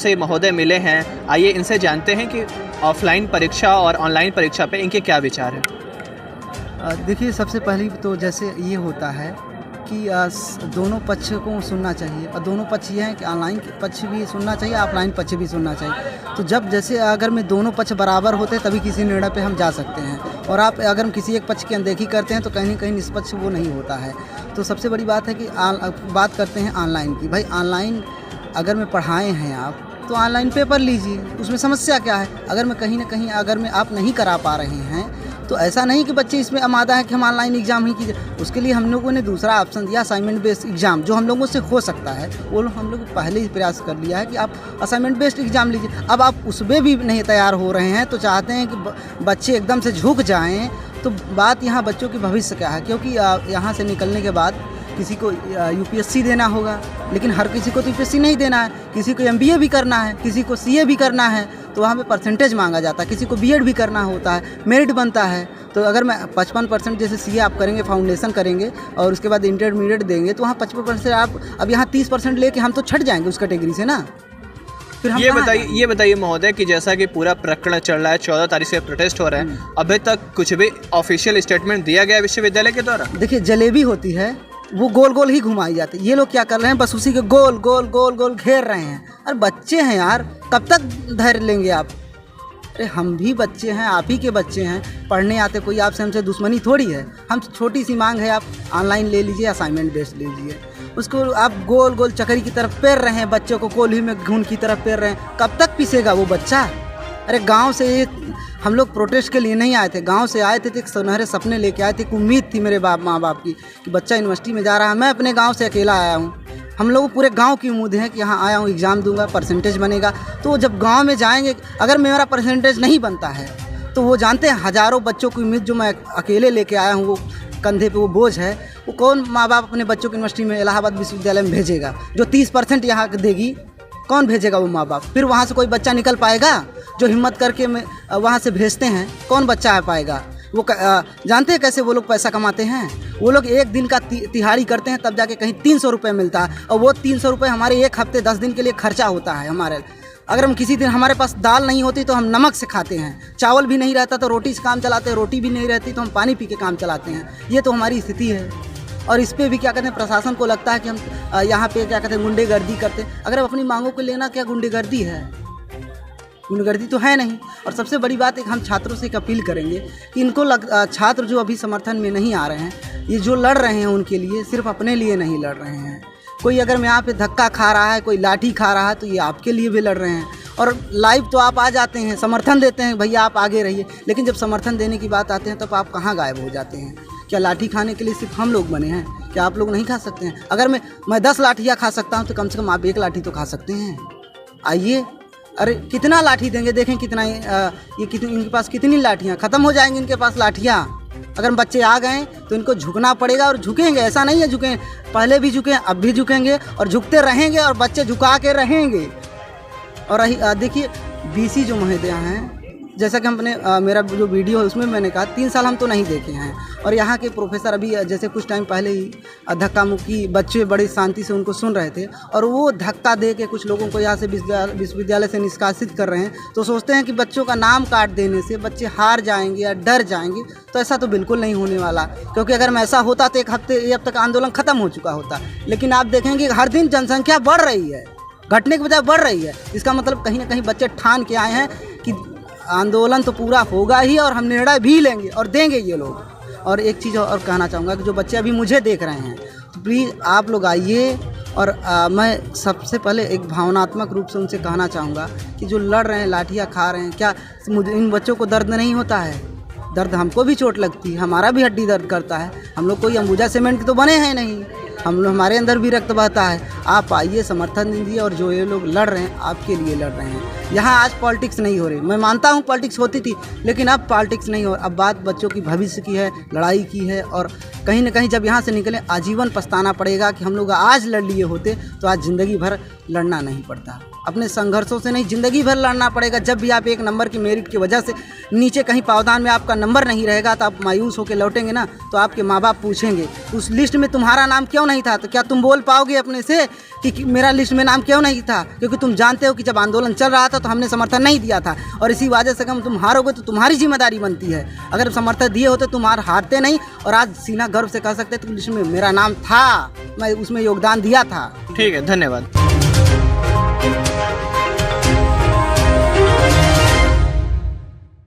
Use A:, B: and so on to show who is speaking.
A: हमसे महोदय मिले हैं, आइए इनसे जानते हैं कि ऑफलाइन परीक्षा और ऑनलाइन परीक्षा पे इनके क्या विचार हैं।
B: देखिए, सबसे पहली तो जैसे ये होता है कि दोनों पक्ष को सुनना चाहिए, और दोनों पक्ष ये हैं कि ऑनलाइन पक्ष भी सुनना चाहिए, ऑफलाइन पक्ष भी सुनना चाहिए। तो जब जैसे अगर में दोनों पक्ष बराबर होते तभी किसी निर्णय पे हम जा सकते हैं, और आप अगर हम किसी एक पक्ष की अनदेखी करते हैं तो कहीं ना कहीं निष्पक्ष वो नहीं होता है। तो सबसे बड़ी बात है कि बात करते हैं ऑनलाइन की। भाई, ऑनलाइन अगर में पढ़ाए हैं आप तो ऑनलाइन पेपर लीजिए, उसमें समस्या क्या है? अगर मैं कहीं ना कहीं अगर में आप नहीं करा पा रहे हैं तो ऐसा नहीं कि बच्चे इसमें आमादा है कि हम ऑनलाइन एग्ज़ाम ही कीजिए। उसके लिए हम लोगों ने दूसरा ऑप्शन दिया, असाइनमेंट बेस्ड एग्ज़ाम, जो हम लोगों से हो सकता है। वो हम लोग पहले ही प्रयास कर लिया है कि आप असाइनमेंट बेस्ड एग्ज़ाम लीजिए। अब आप उसमें भी नहीं तैयार हो रहे हैं तो चाहते हैं कि बच्चे एकदम से झुक जाएँ। तो बात यहाँ बच्चों की भविष्य क्या है, क्योंकि यहाँ से निकलने के बाद किसी को यूपीएससी देना होगा, लेकिन हर किसी को तो यूपीएससी नहीं देना है। किसी को एमबीए भी करना है, किसी को सीए भी करना है, तो वहाँ पे परसेंटेज मांगा जाता है। किसी को बीएड भी करना होता है, मेरिट बनता है। तो अगर मैं 55% जैसे सीए आप करेंगे, फाउंडेशन करेंगे और उसके बाद इंटरमीडिएट देंगे, तो वहाँ 55% आप अब यहाँ 30% लेके हम तो छट जाएंगे उस कैटेगरी से ना। फिर हम
A: ये बताइए महोदय कि जैसा कि पूरा प्रकरण चल रहा है, 14 तारीख से प्रोटेस्ट हो रहा है, अभी तक कुछ भी ऑफिशियल स्टेटमेंट दिया गया विश्वविद्यालय के द्वारा?
B: देखिए, जलेबी होती है वो गोल गोल ही घुमाई जाती है। ये लोग क्या कर रहे हैं, बस उसी के गोल गोल गोल गोल घेर रहे हैं। अरे बच्चे हैं यार, कब तक धैर्य लेंगे आप? अरे हम भी बच्चे हैं, आप ही के बच्चे हैं, पढ़ने आते, कोई आपसे हमसे दुश्मनी थोड़ी है। हम छोटी सी मांग है, आप ऑनलाइन ले लीजिए, असाइनमेंट बेस्ड लीजिए। उसको आप गोल गोल चक्री की तरफ पेर रहे हैं, बच्चों को कोल्ही में घून की तरफ पेर रहे हैं। कब तक पीसेगा वो बच्चा? अरे गांव से हम लोग प्रोटेस्ट के लिए नहीं आए थे, गांव से आए थे तो एक सुनहरे सपने लेके आए थे। एक उम्मीद थी मेरे माँ बाप की कि बच्चा यूनिवर्सिटी में जा रहा है। मैं अपने गांव से अकेला आया हूँ। हम लोग पूरे गांव की उम्मीद है कि यहाँ आया हूँ, एग्ज़ाम दूंगा, परसेंटेज बनेगा। तो जब गांव में जाएंगे, अगर मेरा परसेंटेज नहीं बनता है तो वो जानते हैं हज़ारों बच्चों की उम्मीद जो मैं अकेले लेके आया हूँ, वो कंधे पे वो बोझ है। वो कौन माँ बाप अपने बच्चों को यूनिवर्सिटी में, इलाहाबाद विश्वविद्यालय में भेजेगा? जो 30% यहाँ देगी, कौन भेजेगा? वो माँ बाप। फिर वहाँ से कोई बच्चा निकल पाएगा? जो हिम्मत करके वहाँ से भेजते हैं, कौन बच्चा आ पाएगा? वो जानते हैं कैसे वो लोग पैसा कमाते हैं? वो लोग एक दिन का तिहाड़ी करते हैं, तब जाके कहीं 300 रुपये मिलता है, और वो 300 रुपये हमारे एक हफ्ते 10 दिन के लिए खर्चा होता है हमारे। अगर हम किसी दिन हमारे पास दाल नहीं होती तो हम नमक से खाते हैं, चावल भी नहीं रहता तो रोटी से काम चलाते हैं, रोटी भी नहीं रहती तो हम पानी पी के काम चलाते हैं। ये तो हमारी स्थिति है। और इस पर भी क्या कहते हैं, प्रशासन को लगता है कि हम यहाँ पे क्या कहते हैं, गुंडेगर्दी करते हैं। अगर अपनी मांगों को लेना क्या गुंडेगर्दी है? गुंडागर्दी तो है नहीं। और सबसे बड़ी बात है कि हम छात्रों से एक अपील करेंगे कि इनको छात्र जो अभी समर्थन में नहीं आ रहे हैं, ये जो लड़ रहे हैं उनके लिए, सिर्फ अपने लिए नहीं लड़ रहे हैं। कोई अगर मैं यहाँ पे धक्का खा रहा है, कोई लाठी खा रहा है, तो ये आपके लिए भी लड़ रहे हैं। और लाइव तो आप आ जाते हैं, समर्थन देते हैं, भैया आप आगे रहिए, लेकिन जब समर्थन देने की बात आते हैं तब आप कहाँ गायब हो जाते हैं? क्या लाठी खाने के लिए सिर्फ हम लोग बने हैं? क्या आप लोग नहीं खा सकते हैं? अगर मैं 10 लाठियाँ खा सकता हूँ तो कम से कम आप 1 लाठी तो खा सकते हैं। आइए। अरे कितना लाठी देंगे, देखें कितना ये कितनी, इनके पास कितनी लाठियाँ, ख़त्म हो जाएंगी इनके पास लाठियाँ। अगर बच्चे आ गए तो इनको झुकना पड़ेगा, और झुकेंगे, ऐसा नहीं है झुकें, पहले भी झुके, अब भी झुकेंगे और झुकते रहेंगे, और बच्चे झुका के रहेंगे। और देखिए, बीसी जो महोदय हैं, जैसा कि हम अपने मेरा जो वीडियो है उसमें मैंने कहा 3 साल हम तो नहीं देखे हैं। और यहाँ के प्रोफेसर अभी जैसे कुछ टाइम पहले ही धक्का मुक्की, बच्चे बड़ी शांति से उनको सुन रहे थे, और वो धक्का दे के कुछ लोगों को यहाँ से विश्वविद्यालय से निष्कासित कर रहे हैं। तो सोचते हैं कि बच्चों का नाम काट देने से बच्चे हार जाएंगे या डर जाएंगे। तो ऐसा तो बिल्कुल नहीं होने वाला, क्योंकि अगर ऐसा होता तो एक अब तक आंदोलन ख़त्म हो चुका होता। लेकिन आप देखेंगे हर दिन जनसंख्या बढ़ रही है, घटने के बजाय बढ़ रही है। इसका मतलब कहीं ना कहीं बच्चे ठान के आए हैं कि आंदोलन तो पूरा होगा ही, और हम निर्णय भी लेंगे और देंगे ये लोग। और एक चीज़ और कहना चाहूँगा कि जो बच्चे अभी मुझे देख रहे हैं, तो प्लीज़ आप लोग आइए। और मैं सबसे पहले एक भावनात्मक रूप से उनसे कहना चाहूँगा कि जो लड़ रहे हैं, लाठियाँ खा रहे हैं, क्या मुझे इन बच्चों को दर्द नहीं होता है? दर्द हमको भी चोट लगती है, हमारा भी हड्डी दर्द करता है। हम लोग कोई अंबुजा सीमेंट के तो बने हैं नहीं, हमारे अंदर भी रक्त बहता है। आप आइए, समर्थन दीजिए। और जो ये लोग लड़ रहे हैं, आपके लिए लड़ रहे हैं। यहाँ आज पॉलिटिक्स नहीं हो रही, मैं मानता हूँ पॉलिटिक्स होती थी, लेकिन अब पॉलिटिक्स नहीं हो। अब बात बच्चों की भविष्य की है, लड़ाई की है। और कहीं ना कहीं जब यहाँ से निकले, आजीवन पछताना पड़ेगा कि हम लोग आज लड़ लिए होते तो आज ज़िंदगी भर लड़ना नहीं पड़ता। अपने संघर्षों से नहीं, ज़िंदगी भर लड़ना पड़ेगा। जब भी आप एक नंबर की मेरिट की वजह से नीचे कहीं पावदान में आपका नंबर नहीं रहेगा तो आप मायूस होकर लौटेंगे ना, तो आपके माँ बाप पूछेंगे उस लिस्ट में तुम्हारा नाम क्यों नहीं था। तो क्या तुम बोल पाओगे अपने से कि मेरा लिस्ट में नाम क्यों नहीं था? क्योंकि तुम जानते हो कि जब आंदोलन चल रहा था तो हमने समर्थन नहीं दिया था, और इसी वजह से तुम हारोगे तो तुम्हारी जिम्मेदारी बनती है। अगर समर्थन दिए होते तुम हारते नहीं, और आज सीना गर्व से कह सकते तुम लिस्ट में मेरा नाम था, मैं उसमें योगदान दिया था।
A: ठीक है, धन्यवाद।